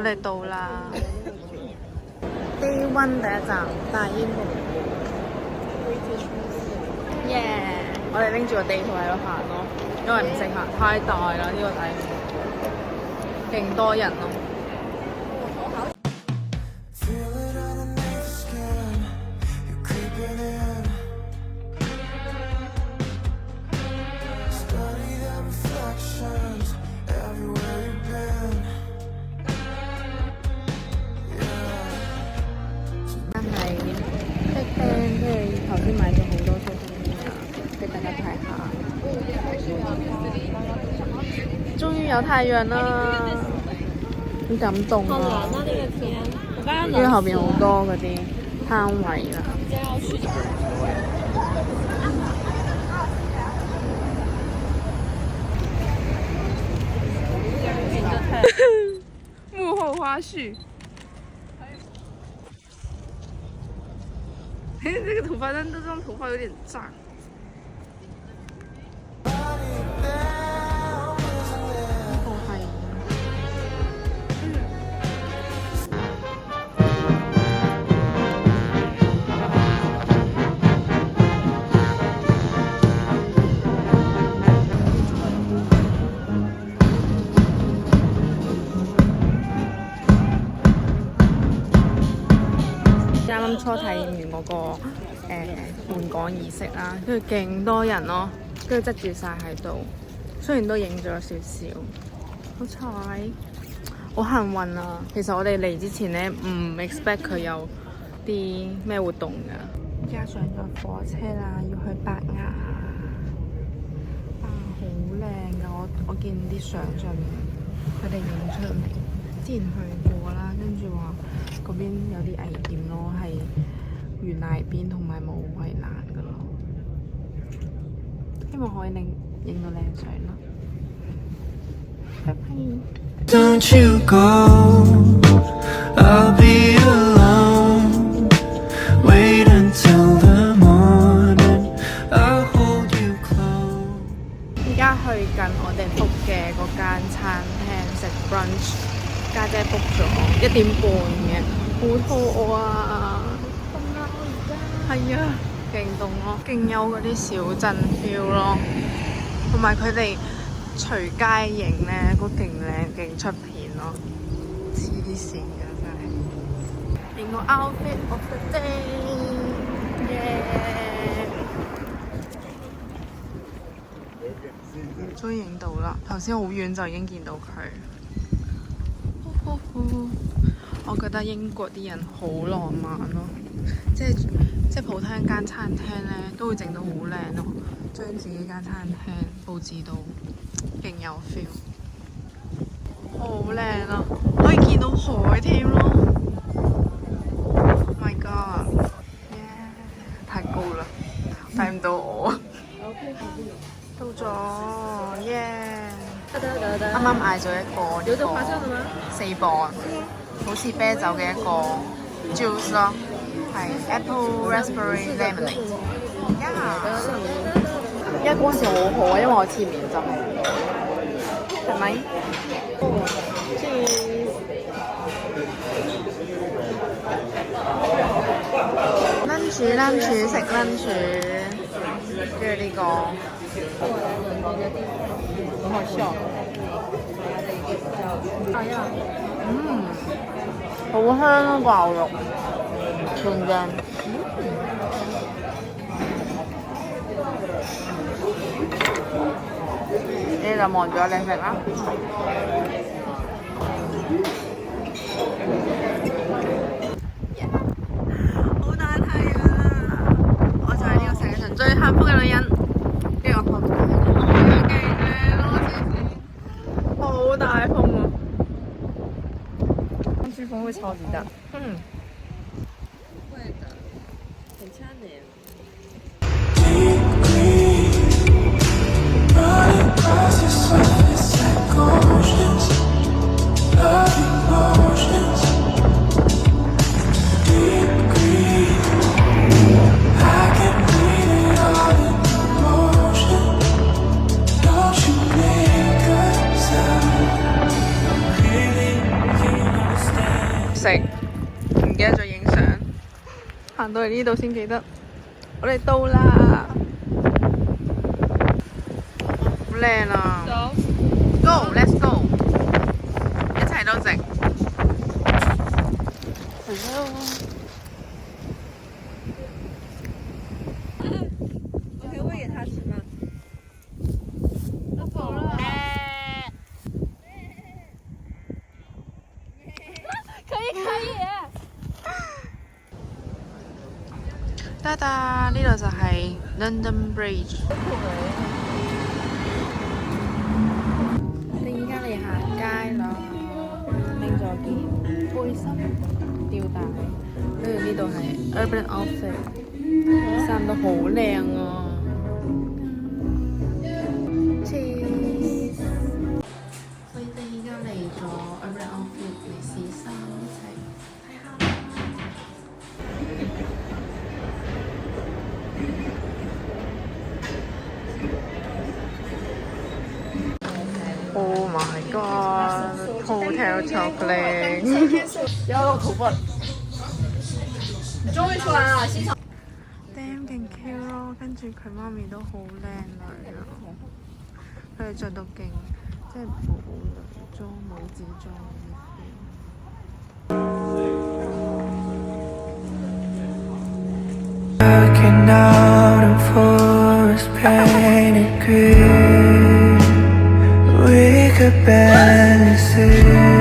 哋到啦。Day 1第一站大英博物館。耶！我哋拎住個地圖喺度行咯，因為唔識行，太大啦呢個大英博物館，勁多人咯。頭先買咗好多出片啊，俾大家睇下。終於有太陽啦，好感動啊！因為後邊好多嗰啲攤位啦。幕後花絮。这个头发，但这张头发有点炸。啱啱初體驗完嗰個換港儀式啦，跟住勁多人咯，跟住擠住晒喺度，雖然都影咗少少，好彩，好幸運啊！其實我哋嚟之前咧唔 expect 佢有啲咩活動㗎。而家上咗火車啦，要去白崖，好靚㗎！我見啲相上面佢哋影出嚟，之前去過啦，跟住話嗰邊有啲危險咯，係懸崖邊同埋冇圍欄噶咯，希望可以影到靚相咯。拜拜。Don't you go, I'll be alone. Wait until the morning, I'll hold you close. 而家去緊我哋 book 嘅嗰間餐廳食 brunch， 家姐 book 咗1點半嘅，好肚餓啊！係啊，勁凍咯，勁有嗰啲小鎮 feel 咯，同埋佢哋隨街影咧，都勁靚勁出片咯，黐線㗎真係。變個 outfit of the day， 耶！終於影到啦，頭先好遠就已經見到佢。我覺得英國啲人好浪漫咯，即係普通一間餐廳咧都會整到好靚咯，將自己間餐廳佈置到勁有 feel， 好靚咯，可以見到海添咯。Oh my god， 太高啦，睇唔到我。到咗，耶！啱啱嗌咗一個4磅，好似啤酒嘅一個 juice 咯，係 apple raspberry lemonade。而家光線好好啊，因為我前面就係咪？lunch 食 lunch， 跟住呢個。很好笑。好香啊牛肉，勁正。你就望住我哋食啦。好大太陽啊！我就係呢個世界上最幸福嘅女人。好大風啊！風會超級大。會的，很強的。行到嚟呢度先記得，我哋到啦，好靚啊！Go，let's go， 一切都值。Hello。我可以喂给它吃吗？它走了。哒哒，呢度就係 London Bridge。我哋而家嚟行街啦，拎咗件背心、吊帶，跟住呢度係 Urban Outfit，衫都好靚啊！Cheers！所以我哋而家嚟咗 Urban Outfit 嚟試衫一齊睇下。Oh my god! Hotel chocolate 不要露头发。你終於出來啦！欣賞。Damn 勁 Q 咯，跟住佢媽咪都好靚女啊！佢哋着到勁，即係寶女裝、女子裝嗰啲 Looking out on forest painted green, we could barely see.